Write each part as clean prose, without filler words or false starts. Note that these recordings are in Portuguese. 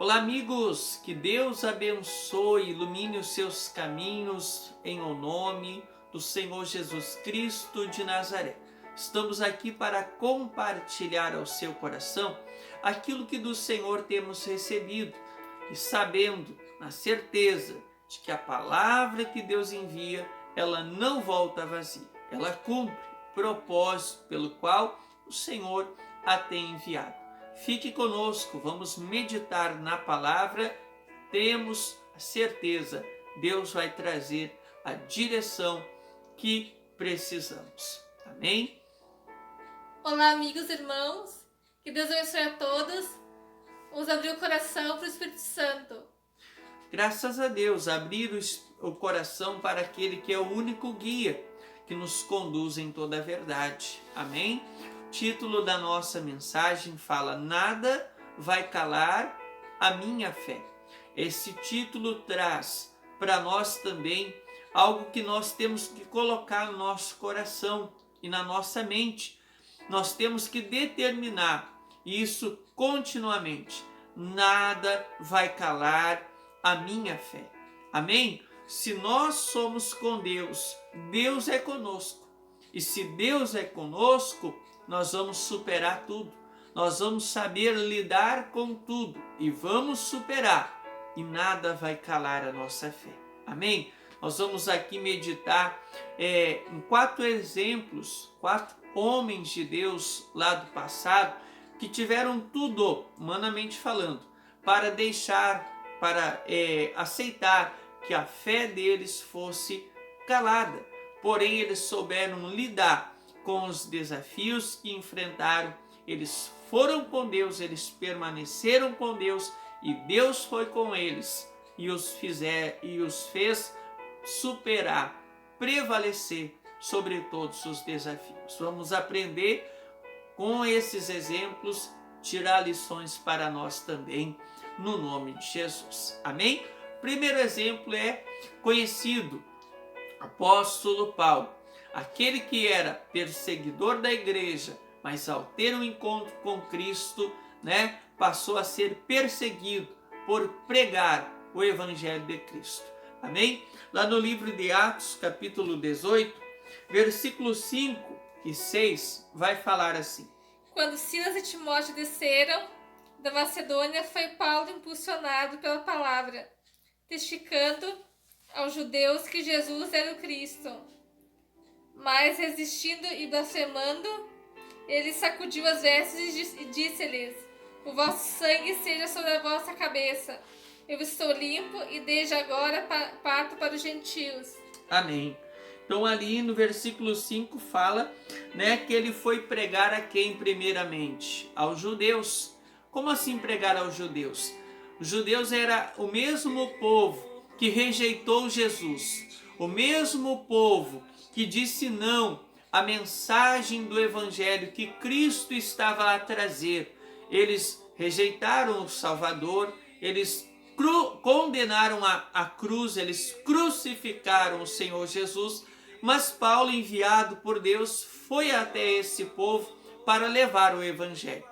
Olá, amigos, que Deus abençoe e ilumine os seus caminhos em o nome do Senhor Jesus Cristo de Nazaré. Estamos aqui para compartilhar ao seu coração aquilo que do Senhor temos recebido e sabendo, na certeza de que a palavra que Deus envia, ela não volta vazia, ela cumpre o propósito pelo qual o Senhor a tem enviado. Fique conosco, vamos meditar na palavra, temos a certeza, Deus vai trazer a direção que precisamos. Amém? Olá, amigos e irmãos, que Deus abençoe a todos. Vamos abrir o coração para o Espírito Santo. Graças a Deus, abrir o coração para aquele que é o único guia que nos conduz em toda a verdade. Amém? O título da nossa mensagem fala: Nada vai calar a minha fé. Esse título traz para nós também algo que nós temos que colocar no nosso coração e na nossa mente. Nós temos que determinar isso continuamente. Nada vai calar a minha fé. Amém? Se nós somos com Deus, Deus é conosco. E se Deus é conosco, nós vamos superar tudo. Nós vamos saber lidar com tudo e vamos superar. E nada vai calar a nossa fé. Amém? Nós vamos aqui meditar em 4 exemplos, 4 homens de Deus lá do passado que tiveram tudo, humanamente falando, para aceitar que a fé deles fosse calada. Porém, eles souberam lidar com os desafios que enfrentaram. Eles foram com Deus, eles permaneceram com Deus e Deus foi com eles e os fez superar, prevalecer sobre todos os desafios. Vamos aprender com esses exemplos, tirar lições para nós também, no nome de Jesus. Amém? Primeiro exemplo é conhecido, apóstolo Paulo, aquele que era perseguidor da igreja, mas ao ter um encontro com Cristo, passou a ser perseguido por pregar o evangelho de Cristo. Amém? Lá no livro de Atos, capítulo 18, versículos 5 e 6, vai falar assim: Quando Silas e Timóteo desceram da Macedônia, foi Paulo impulsionado pela palavra, testificando aos judeus que Jesus era o Cristo. Mas resistindo e blasfemando, ele sacudiu as vestes e disse-lhes: O vosso sangue seja sobre a vossa cabeça. Eu estou limpo e desde agora parto para os gentios. Amém. Então ali no versículo 5 fala, que ele foi pregar a quem primeiramente? Aos judeus. Como assim pregar aos judeus? Os judeus era o mesmo povo que rejeitou Jesus, o mesmo povo que disse não à mensagem do evangelho que Cristo estava a trazer. Eles rejeitaram o Salvador, eles condenaram a cruz, eles crucificaram o Senhor Jesus, mas Paulo, enviado por Deus, foi até esse povo para levar o evangelho.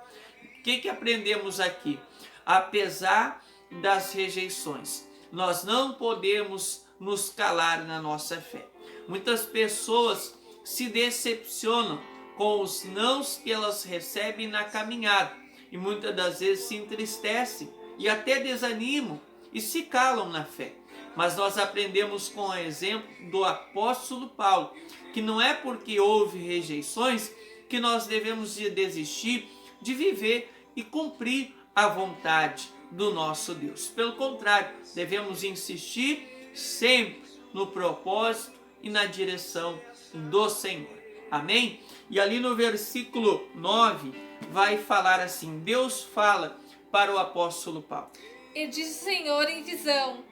O que aprendemos aqui? Apesar das rejeições, nós não podemos nos calar na nossa fé. Muitas pessoas se decepcionam com os nãos que elas recebem na caminhada e muitas das vezes se entristecem e até desanimam e se calam na fé. Mas nós aprendemos com o exemplo do apóstolo Paulo, que não é porque houve rejeições que nós devemos desistir de viver e cumprir a vontade do nosso Deus. Pelo contrário, devemos insistir sempre no propósito e na direção do Senhor. Amém? E ali no versículo 9 vai falar assim: Deus fala para o apóstolo Paulo. E disse o Senhor em visão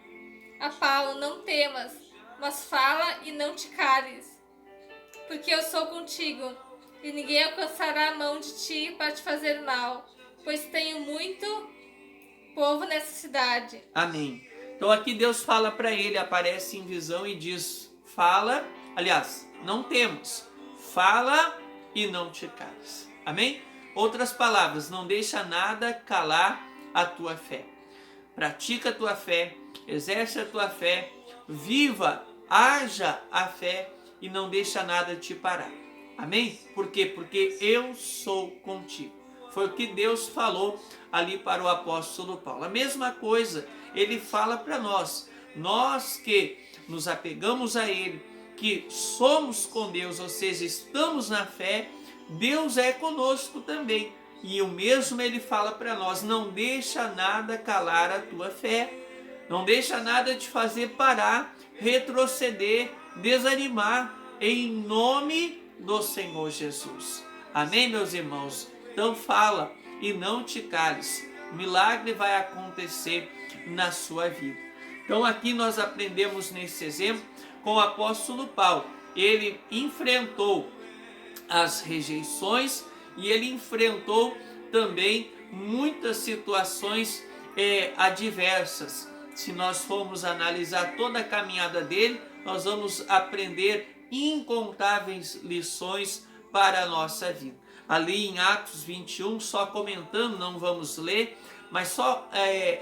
a Paulo: Não temas, mas fala e não te cales, porque eu sou contigo, e ninguém alcançará a mão de ti para te fazer mal, pois tenho muito povo nessa cidade. Amém. Então aqui Deus fala para ele, aparece em visão e diz: fala, aliás, não temas, fala e não te cales. Amém? Outras palavras, não deixa nada calar a tua fé. pratica a tua fé, exerce a tua fé, viva, haja a fé e não deixa nada te parar. Amém? Por quê? Porque eu sou contigo. Foi o que Deus falou ali para o apóstolo Paulo. A mesma coisa ele fala para nós. Nós que nos apegamos a ele, que somos com Deus, ou seja, estamos na fé, Deus é conosco também. E o mesmo ele fala para nós, não deixa nada calar a tua fé, não deixa nada te fazer parar, retroceder, desanimar, em nome do Senhor Jesus. Amém, meus irmãos? Então fala e não te cales, o milagre vai acontecer na sua vida. Então aqui nós aprendemos nesse exemplo com o apóstolo Paulo. Ele enfrentou as rejeições e ele enfrentou também muitas situações adversas. Se nós formos analisar toda a caminhada dele, nós vamos aprender incontáveis lições para a nossa vida. Ali em Atos 21, só comentando, não vamos ler, mas só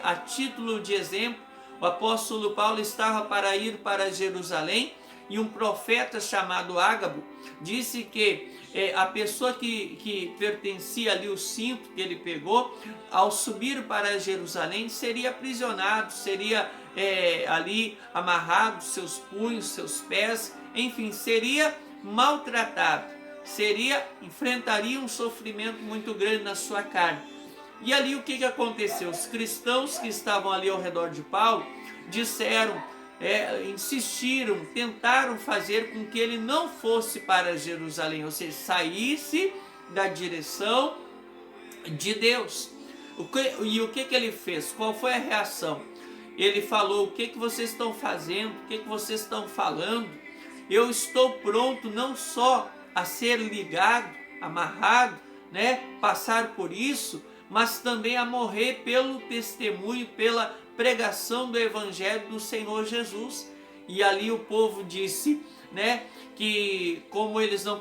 a título de exemplo, o apóstolo Paulo estava para ir para Jerusalém e um profeta chamado Ágabo disse que a pessoa que pertencia ali, o cinto que ele pegou, ao subir para Jerusalém seria aprisionado, seria ali amarrado, seus punhos, seus pés, enfim, seria maltratado, enfrentaria um sofrimento muito grande na sua carne. E ali o que aconteceu? Os cristãos que estavam ali ao redor de Paulo disseram, insistiram, tentaram fazer com que ele não fosse para Jerusalém, ou seja, saísse da direção de Deus. E o que ele fez? Qual foi a reação? Ele falou, o que vocês estão fazendo? O que vocês estão falando? Eu estou pronto não só a ser ligado, amarrado, passar por isso, mas também a morrer pelo testemunho, pela pregação do Evangelho do Senhor Jesus. E ali o povo disse, que como eles não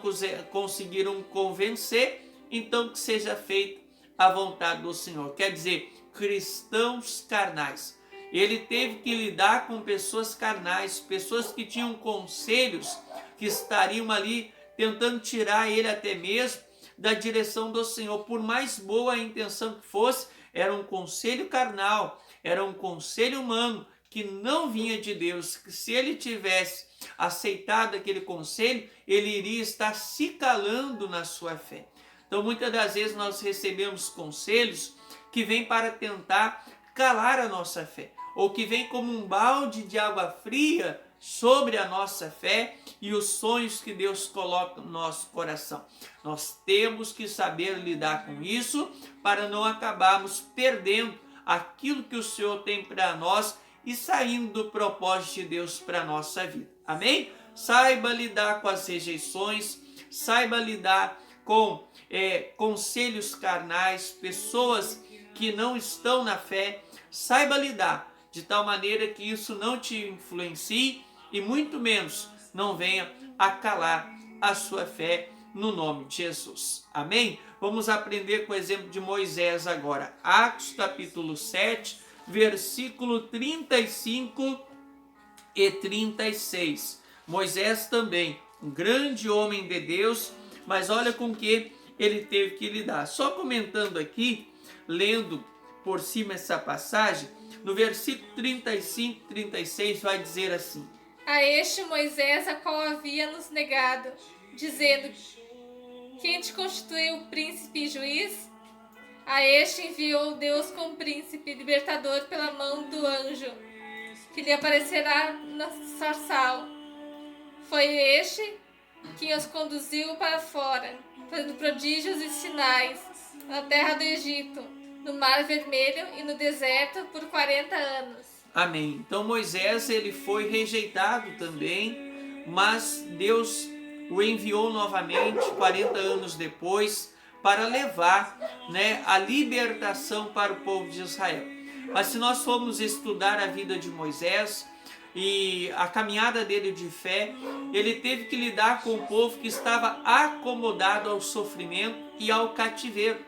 conseguiram convencer, então que seja feita a vontade do Senhor. Quer dizer, cristãos carnais. Ele teve que lidar com pessoas carnais, pessoas que tinham conselhos, que estariam ali tentando tirar ele até mesmo da direção do Senhor. Por mais boa a intenção que fosse, era um conselho carnal, era um conselho humano que não vinha de Deus. Que se ele tivesse aceitado aquele conselho, ele iria estar se calando na sua fé. Então muitas das vezes nós recebemos conselhos que vêm para tentar calar a nossa fé, ou que vêm como um balde de água fria sobre a nossa fé e os sonhos que Deus coloca no nosso coração. Nós temos que saber lidar com isso para não acabarmos perdendo aquilo que o Senhor tem para nós e saindo do propósito de Deus para a nossa vida. Amém? Saiba lidar com as rejeições, saiba lidar com conselhos carnais, pessoas que não estão na fé, saiba lidar de tal maneira que isso não te influencie e muito menos não venha a calar a sua fé no nome de Jesus. Amém? Vamos aprender com o exemplo de Moisés agora. Atos capítulo 7, versículo 35 e 36. Moisés também, um grande homem de Deus, mas olha com que ele teve que lidar. Só comentando aqui, lendo por cima essa passagem, no versículo 35 e 36 vai dizer assim: a este Moisés, a qual havia nos negado, dizendo, quem te constituiu príncipe e juiz? A este enviou Deus como príncipe libertador pela mão do anjo, que lhe aparecerá no sarçal. Foi este que os conduziu para fora, fazendo prodígios e sinais na terra do Egito, no Mar Vermelho e no deserto por 40 anos. Amém. Então Moisés ele foi rejeitado também, mas Deus o enviou novamente 40 anos depois para levar a libertação para o povo de Israel. Mas se nós formos estudar a vida de Moisés e a caminhada dele de fé, ele teve que lidar com o povo que estava acomodado ao sofrimento e ao cativeiro.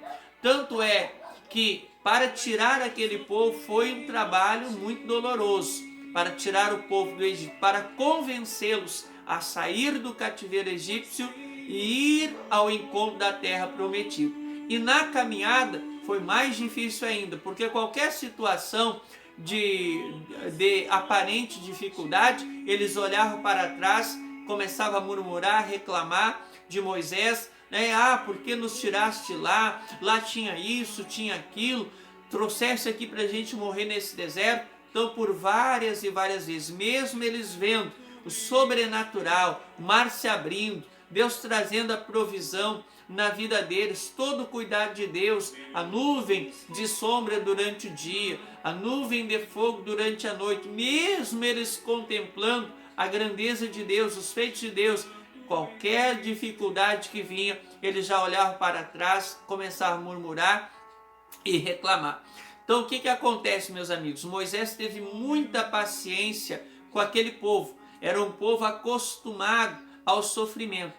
Tanto é que para tirar aquele povo foi um trabalho muito doloroso, para tirar o povo do Egito, para convencê-los a sair do cativeiro egípcio e ir ao encontro da terra prometida. E na caminhada foi mais difícil ainda, porque qualquer situação de aparente dificuldade, eles olhavam para trás, começavam a murmurar, reclamar de Moisés, né? Por que nos tiraste lá? Lá tinha isso, tinha aquilo, trouxeste aqui para a gente morrer nesse deserto. Então, por várias e várias vezes, mesmo eles vendo o sobrenatural, o mar se abrindo, Deus trazendo a provisão na vida deles, todo o cuidado de Deus, a nuvem de sombra durante o dia, a nuvem de fogo durante a noite, mesmo eles contemplando a grandeza de Deus, os feitos de Deus, qualquer dificuldade que vinha, eles já olhavam para trás, começavam a murmurar e reclamar. Então o que acontece, meus amigos? Moisés teve muita paciência com aquele povo, era um povo acostumado ao sofrimento.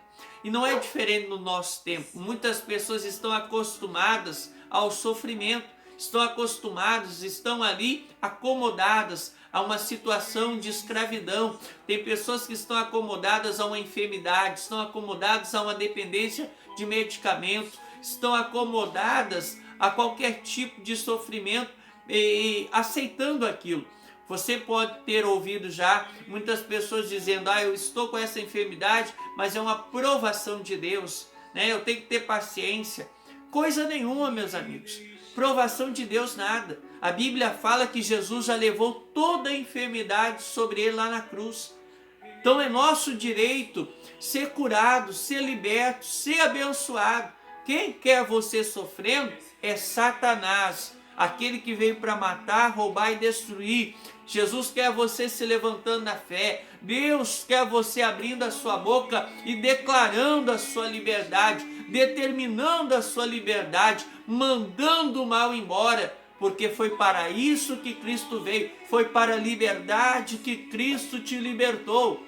E não é diferente no nosso tempo. Muitas pessoas estão acostumadas ao sofrimento, estão acostumadas, estão ali acomodadas a uma situação de escravidão. Tem pessoas que estão acomodadas a uma enfermidade, estão acomodadas a uma dependência de medicamento, estão acomodadas a qualquer tipo de sofrimento e aceitando aquilo. Você pode ter ouvido já muitas pessoas dizendo: eu estou com essa enfermidade, mas é uma provação de Deus, né? Eu tenho que ter paciência. Coisa nenhuma, meus amigos. Provação de Deus nada. A Bíblia fala que Jesus já levou toda a enfermidade sobre ele lá na cruz. Então é nosso direito ser curado, ser liberto, ser abençoado. Quem quer você sofrendo é Satanás, aquele que veio para matar, roubar e destruir. Jesus quer você se levantando na fé. Deus quer você abrindo a sua boca e declarando a sua liberdade, determinando a sua liberdade, mandando o mal embora, porque foi para isso que Cristo veio, foi para a liberdade que Cristo te libertou.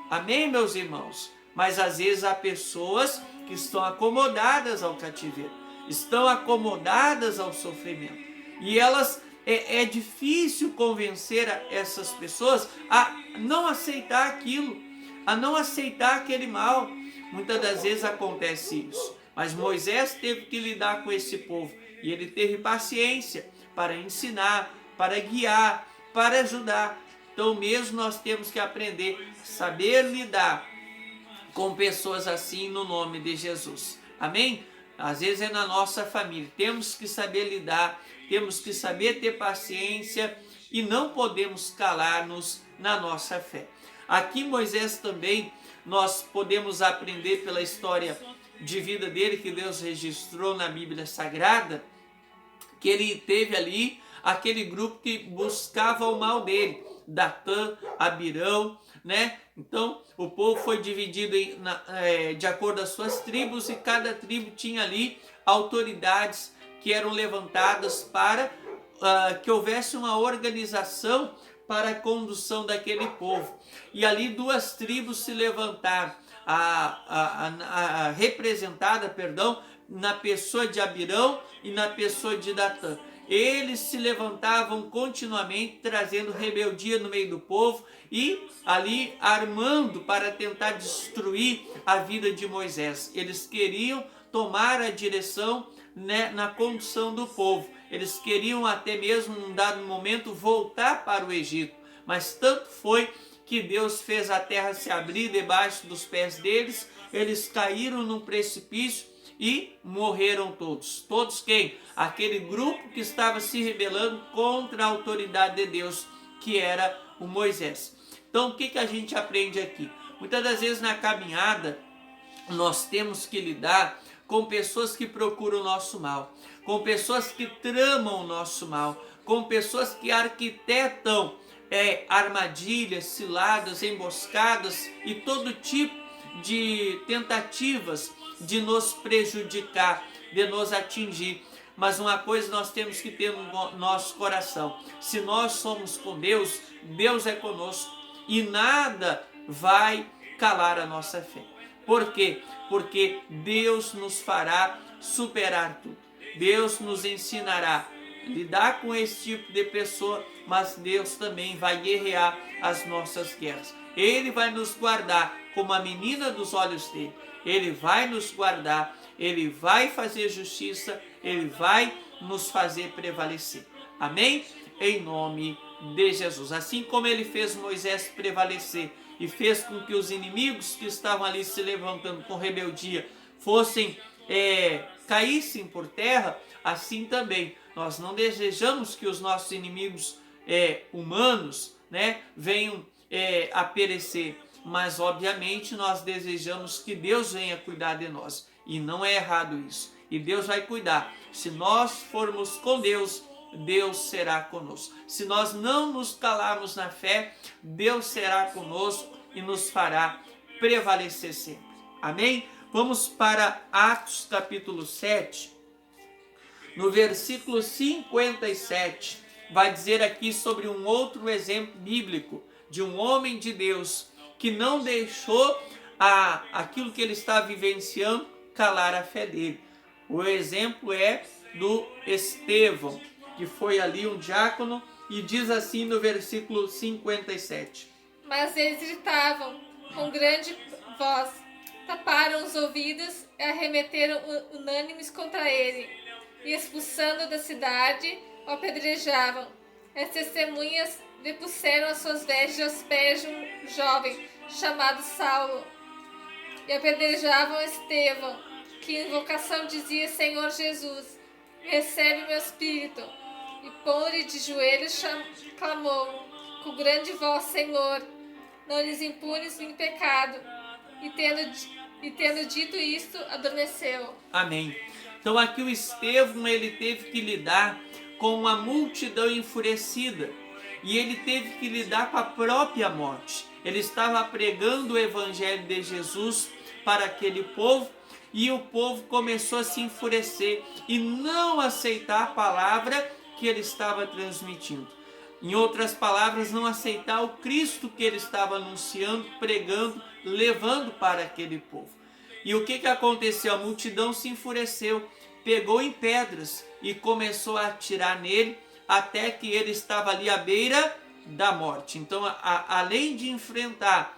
Amém, meus irmãos? Mas às vezes há pessoas que estão acomodadas ao cativeiro, estão acomodadas ao sofrimento, e elas é difícil convencer essas pessoas a não aceitar aquilo, a não aceitar aquele mal. Muitas das vezes acontece isso, mas Moisés teve que lidar com esse povo, e ele teve paciência para ensinar, para guiar, para ajudar. Então mesmo nós temos que aprender a saber lidar com pessoas assim no nome de Jesus. Amém? Às vezes é na nossa família, temos que saber lidar, temos que saber ter paciência e não podemos calar-nos na nossa fé. Aqui Moisés também, nós podemos aprender pela história de vida dele que Deus registrou na Bíblia Sagrada, que ele teve ali aquele grupo que buscava o mal dele, Datã, Abirão, né? Então o povo foi dividido de acordo com as suas tribos, e cada tribo tinha ali autoridades que eram levantadas para que houvesse uma organização para a condução daquele povo. E ali duas tribos se levantaram, representada, na pessoa de Abirão e na pessoa de Datã. Eles se levantavam continuamente, trazendo rebeldia no meio do povo e ali armando para tentar destruir a vida de Moisés. Eles queriam tomar a direção, né, na condução do povo. Eles queriam até mesmo, num dado momento, voltar para o Egito. Mas tanto foi que Deus fez a terra se abrir debaixo dos pés deles, eles caíram num precipício e morreram todos. Todos quem? Aquele grupo que estava se rebelando contra a autoridade de Deus, que era o Moisés. Então o que a gente aprende aqui? Muitas das vezes na caminhada nós temos que lidar com pessoas que procuram o nosso mal, com pessoas que tramam o nosso mal, com pessoas que arquitetam armadilhas, ciladas, emboscadas e todo tipo de tentativas de nos prejudicar, de nos atingir. Mas uma coisa nós temos que ter no nosso coração: se nós somos com Deus, Deus é conosco e nada vai calar a nossa fé. Por quê? Porque Deus nos fará superar tudo. Deus nos ensinará lidar com esse tipo de pessoa, mas Deus também vai guerrear as nossas guerras. Ele vai nos guardar como a menina dos olhos dele. Ele vai nos guardar, ele vai fazer justiça, ele vai nos fazer prevalecer. Amém? Em nome de Jesus. Assim como ele fez Moisés prevalecer e fez com que os inimigos que estavam ali se levantando com rebeldia caíssem por terra, assim também nós não desejamos que os nossos inimigos humanos, venham a perecer, mas obviamente nós desejamos que Deus venha cuidar de nós, e não é errado isso, e Deus vai cuidar. Se nós formos com Deus, Deus será conosco. Se nós não nos calarmos na fé, Deus será conosco e nos fará prevalecer sempre. Amém? Vamos para Atos capítulo 7, no versículo 57, vai dizer aqui sobre um outro exemplo bíblico de um homem de Deus que não deixou aquilo que ele estava vivenciando calar a fé dele. O exemplo é do Estevão, que foi ali um diácono, e diz assim no versículo 57. Mas eles gritavam com grande voz, taparam os ouvidos e arremeteram unânimes contra ele, e expulsando da cidade, o apedrejavam. As testemunhas depuseram as suas vestes aos pés de um jovem chamado Saulo, e apedrejavam Estevão, que em invocação dizia: Senhor Jesus, recebe meu espírito. E pondo-lhe de joelhos, clamou com grande voz: Senhor, não lhes impunes em pecado. E tendo dito isto, adormeceu. Amém. Então aqui o Estevão, ele teve que lidar com uma multidão enfurecida, e ele teve que lidar com a própria morte. Ele estava pregando o evangelho de Jesus para aquele povo, e o povo começou a se enfurecer e não aceitar a palavra que ele estava transmitindo. Em outras palavras, não aceitar o Cristo que ele estava anunciando, pregando, levando para aquele povo. E o que aconteceu? A multidão se enfureceu, pegou em pedras e começou a atirar nele, até que ele estava ali à beira da morte. Então, além de enfrentar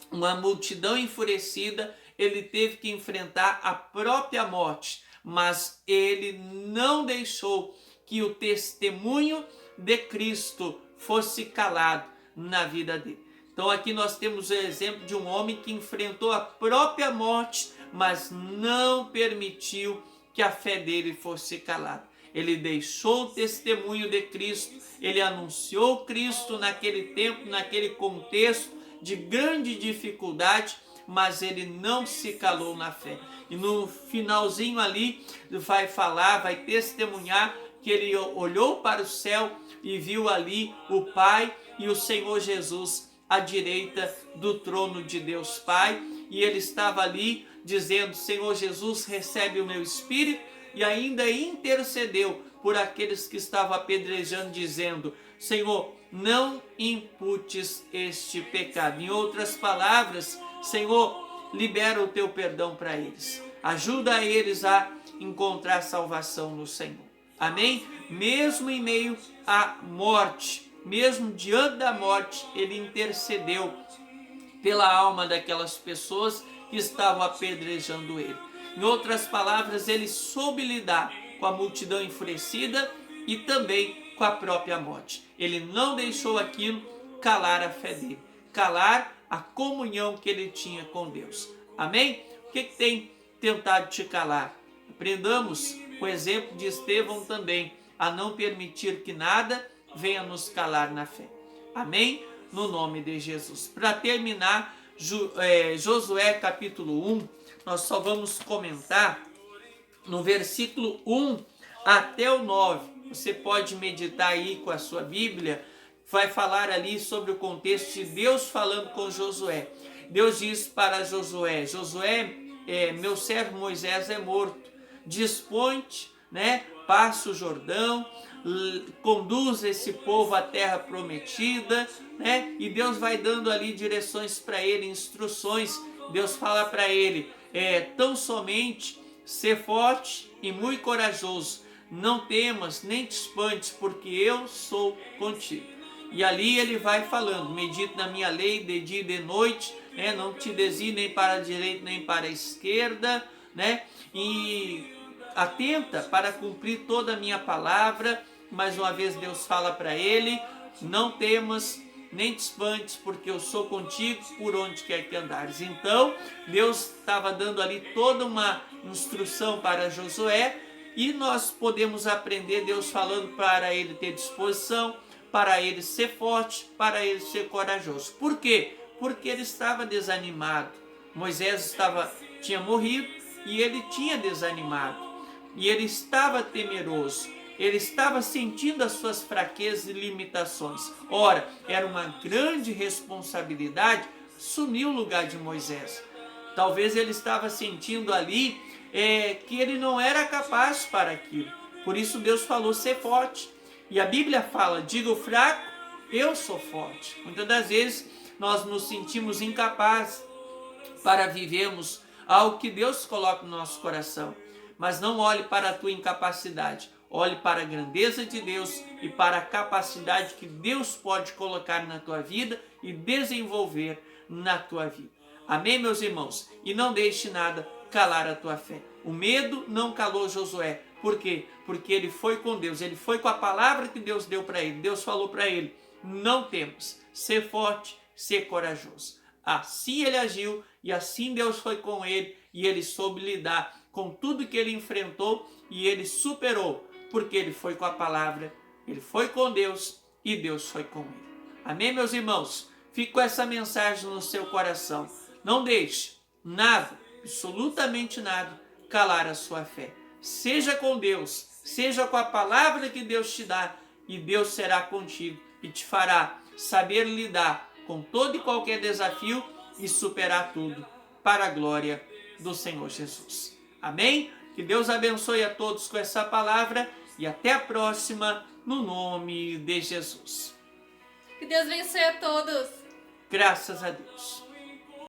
uma multidão enfurecida, ele teve que enfrentar a própria morte, mas ele não deixou que o testemunho de Cristo fosse calado na vida dele. Então aqui nós temos o exemplo de um homem que enfrentou a própria morte, mas não permitiu que a fé dele fosse calada. Ele deixou o testemunho de Cristo, ele anunciou Cristo naquele tempo, naquele contexto de grande dificuldade, mas ele não se calou na fé. E no finalzinho ali vai falar, vai testemunhar que ele olhou para o céu e viu ali o Pai e o Senhor Jesus à direita do trono de Deus Pai, e ele estava ali dizendo: Senhor Jesus, recebe o meu espírito, e ainda intercedeu por aqueles que estavam apedrejando, dizendo: Senhor, não imputes este pecado. Em outras palavras, Senhor, libera o teu perdão para eles, ajuda eles a encontrar salvação no Senhor. Amém? Mesmo em meio à morte, mesmo diante da morte, ele intercedeu pela alma daquelas pessoas que estavam apedrejando ele. Em outras palavras, ele soube lidar com a multidão enfurecida e também com a própria morte. Ele não deixou aquilo calar a fé dele, calar a comunhão que ele tinha com Deus. Amém? O que tem tentado te calar? Aprendamos com o exemplo de Estevão também a não permitir que nada venha nos calar na fé. Amém? No nome de Jesus. Para terminar, Josué capítulo 1, nós só vamos comentar no versículo 1 até o 9. Você pode meditar aí com a sua Bíblia, vai falar ali sobre o contexto de Deus falando com Josué. Deus diz para Josué: Josué, meu servo Moisés é morto, dispõe-te, passa o Jordão, conduz esse povo à terra prometida, e Deus vai dando ali direções para ele, instruções. Deus fala para ele: tão somente ser forte e muito corajoso, não temas, nem te espantes, porque eu sou contigo. E ali ele vai falando, medita na minha lei de dia e de noite, né? Não te desvie nem para a direita nem para a esquerda, né? E atenta para cumprir toda a minha palavra. Mais uma vez Deus fala para ele, não temas, nem te espantes, porque eu sou contigo por onde quer que andares. Então, Deus estava dando ali toda uma instrução para Josué, e nós podemos aprender Deus falando para ele ter disposição, para ele ser forte, para ele ser corajoso. Por quê? Porque ele estava desanimado. Moisés tinha morrido e ele tinha desanimado. E ele estava temeroso. Ele estava sentindo as suas fraquezas e limitações. Ora, era uma grande responsabilidade assumir o lugar de Moisés. Talvez ele estava sentindo ali que ele não era capaz para aquilo. Por isso Deus falou, ser forte. E a Bíblia fala, diga o fraco, eu sou forte. Muitas das vezes nós nos sentimos incapazes para vivermos algo que Deus coloca no nosso coração. Mas não olhe para a tua incapacidade. Olhe para a grandeza de Deus e para a capacidade que Deus pode colocar na tua vida e desenvolver na tua vida. Amém, meus irmãos? E não deixe nada calar a tua fé. O medo não calou Josué. Por quê? Porque ele foi com Deus, ele foi com a palavra que Deus deu para ele. Deus falou para ele, não temas, ser forte, ser corajoso. Assim ele agiu e assim Deus foi com ele e ele soube lidar com tudo que ele enfrentou e ele superou, porque ele foi com a palavra, ele foi com Deus e Deus foi com ele. Amém, meus irmãos? Fique com essa mensagem no seu coração. Não deixe nada, absolutamente nada, calar a sua fé. Seja com Deus, seja com a palavra que Deus te dá, e Deus será contigo e te fará saber lidar com todo e qualquer desafio e superar tudo para a glória do Senhor Jesus. Amém? Que Deus abençoe a todos com essa palavra e até a próxima, no nome de Jesus. Que Deus abençoe a todos. Graças a Deus.